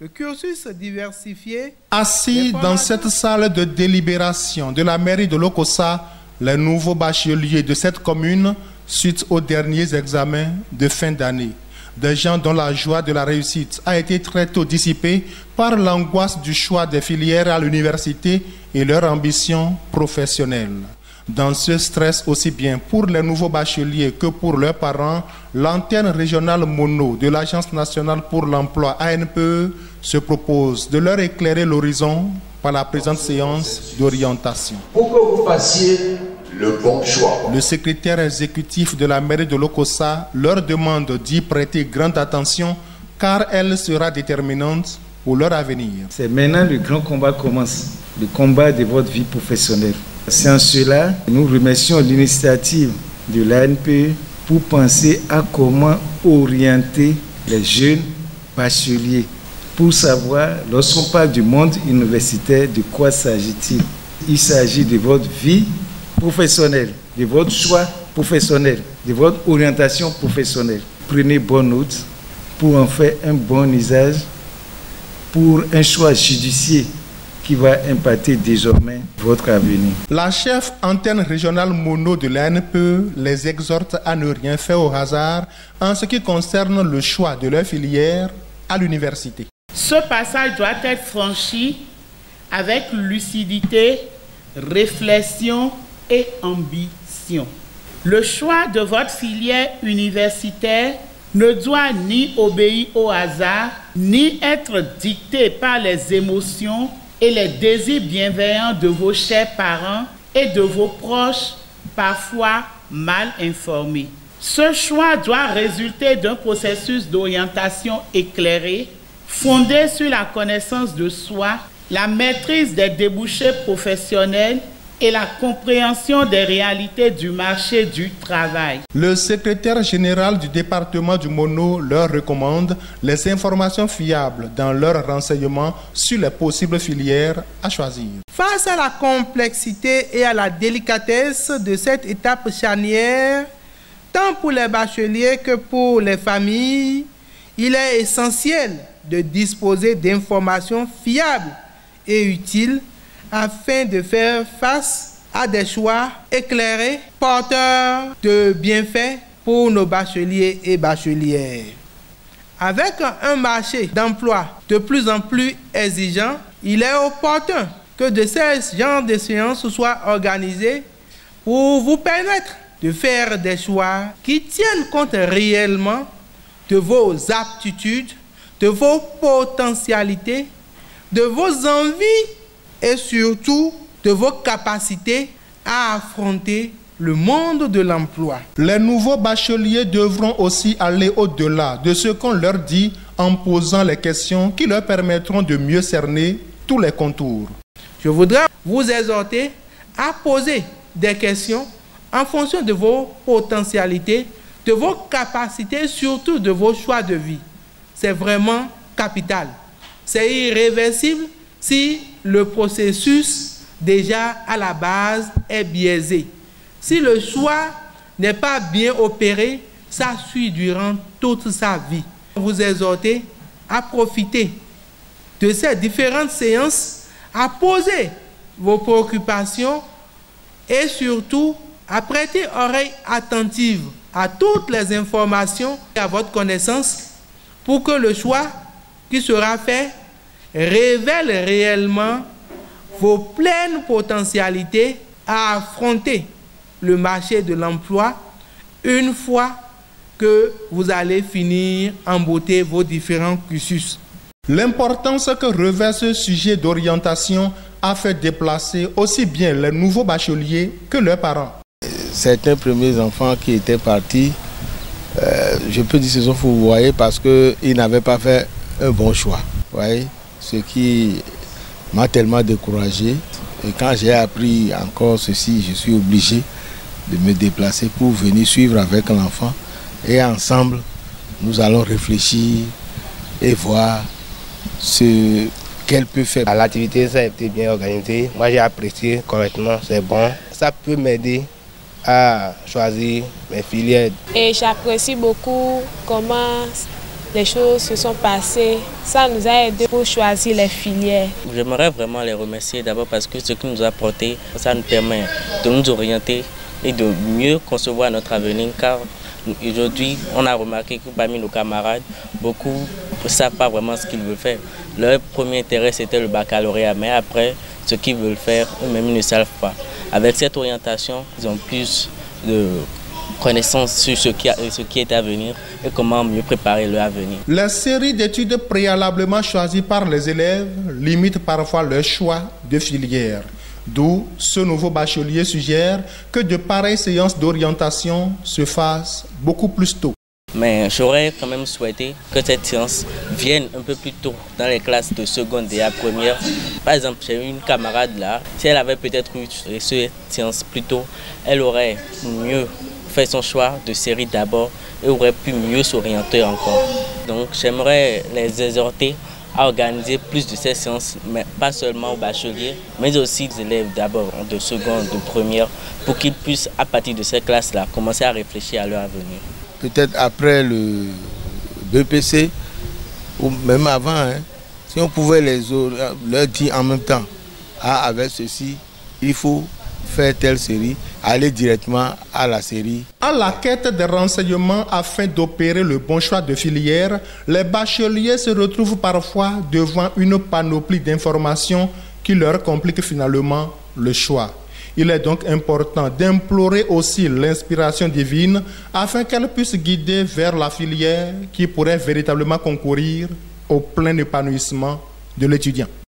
Le cursus diversifié. Assis dans cette salle de délibération de la mairie de Lokossa, les nouveaux bacheliers de cette commune, suite aux derniers examens de fin d'année. Des gens dont la joie de la réussite a été très tôt dissipée par l'angoisse du choix des filières à l'université et leur ambition professionnelle. Dans ce stress aussi bien pour les nouveaux bacheliers que pour leurs parents, l'antenne régionale mono de l'Agence nationale pour l'emploi ANPE se propose de leur éclairer l'horizon par la présente séance d'orientation. Pour que vous fassiez le bon choix. Le secrétaire exécutif de la mairie de Lokossa leur demande d'y prêter grande attention car elle sera déterminante pour leur avenir. C'est maintenant le grand combat commence, le combat de votre vie professionnelle. C'est en cela que nous remercions l'initiative de l'ANPE pour penser à comment orienter les jeunes bacheliers. Pour savoir, lorsqu'on parle du monde universitaire, de quoi s'agit-il? Il s'agit de votre vie professionnelle, de votre choix professionnel, de votre orientation professionnelle. Prenez bonne note pour en faire un bon usage, pour un choix judicieux qui va impacter désormais votre avenir. La chef antenne régionale mono de l'ANPE les exhorte à ne rien faire au hasard en ce qui concerne le choix de leur filière à l'université. Ce passage doit être franchi avec lucidité, réflexion et ambition. Le choix de votre filière universitaire ne doit ni obéir au hasard, ni être dicté par les émotions et les désirs bienveillants de vos chers parents et de vos proches, parfois mal informés. Ce choix doit résulter d'un processus d'orientation éclairé, fondé sur la connaissance de soi, la maîtrise des débouchés professionnels et la compréhension des réalités du marché du travail. Le secrétaire général du département du Mono leur recommande les informations fiables dans leurs renseignements sur les possibles filières à choisir. Face à la complexité et à la délicatesse de cette étape charnière, tant pour les bacheliers que pour les familles, il est essentiel de disposer d'informations fiables et utiles afin de faire face à des choix éclairés, porteurs de bienfaits pour nos bacheliers et bachelières. Avec un marché d'emploi de plus en plus exigeant, il est opportun que de ces genres de séances soient organisées pour vous permettre de faire des choix qui tiennent compte réellement de vos aptitudes, de vos potentialités, de vos envies et surtout de vos capacités à affronter le monde de l'emploi. Les nouveaux bacheliers devront aussi aller au-delà de ce qu'on leur dit en posant les questions qui leur permettront de mieux cerner tous les contours. Je voudrais vous exhorter à poser des questions en fonction de vos potentialités, de vos capacités, surtout de vos choix de vie. C'est vraiment capital. C'est irréversible si le processus déjà à la base est biaisé. Si le choix n'est pas bien opéré, ça suit durant toute sa vie. Vous exhortez à profiter de ces différentes séances, à poser vos préoccupations et surtout à prêter oreille attentive à toutes les informations à votre connaissance pour que le choix qui sera fait révèle réellement vos pleines potentialités à affronter le marché de l'emploi une fois que vous allez finir en beauté vos différents cursus. L'importance que revêt ce sujet d'orientation a fait déplacer aussi bien les nouveaux bacheliers que leurs parents. Certains premiers enfants qui étaient partis, je peux dire qu'ils ont fourvoyé parce qu'ils n'avaient pas fait un bon choix. Voyez, ce qui m'a tellement découragé. Et quand j'ai appris encore ceci, je suis obligé de me déplacer pour venir suivre avec l'enfant. Et ensemble, nous allons réfléchir et voir ce qu'elle peut faire. L'activité, ça a été bien organisé. Moi, j'ai apprécié correctement, c'est bon. Ça peut m'aider à choisir mes filières. Et j'apprécie beaucoup comment les choses se sont passées. Ça nous a aidé pour choisir les filières. J'aimerais vraiment les remercier d'abord parce que ce qu'ils nous ont apporté, ça nous permet de nous orienter et de mieux concevoir notre avenir, car aujourd'hui, on a remarqué que parmi nos camarades, beaucoup ne savent pas vraiment ce qu'ils veulent faire. Leur premier intérêt, c'était le baccalauréat, mais après, ce qu'ils veulent faire, eux-mêmes, ils ne savent pas. Avec cette orientation, ils ont plus de connaissances sur ce qui est à venir et comment mieux préparer leur avenir. La série d'études préalablement choisies par les élèves limite parfois leur choix de filière. D'où ce nouveau bachelier suggère que de pareilles séances d'orientation se fassent beaucoup plus tôt. Mais j'aurais quand même souhaité que cette séance vienne un peu plus tôt dans les classes de seconde et à première. Par exemple, j'ai eu une camarade là, si elle avait peut-être eu cette séance plus tôt, elle aurait mieux fait son choix de série d'abord et aurait pu mieux s'orienter encore. Donc j'aimerais les exhorter à organiser plus de ces séances, mais pas seulement aux bacheliers, mais aussi aux élèves d'abord de seconde, de première, pour qu'ils puissent, à partir de ces classes-là, commencer à réfléchir à leur avenir. Peut-être après le BPC, ou même avant, si on pouvait leur dire en même temps, avec ceci, il faut faire telle série, aller directement à la série. À la quête des renseignements afin d'opérer le bon choix de filière, les bacheliers se retrouvent parfois devant une panoplie d'informations qui leur complique finalement le choix. Il est donc important d'implorer aussi l'inspiration divine afin qu'elle puisse guider vers la filière qui pourrait véritablement concourir au plein épanouissement de l'étudiant.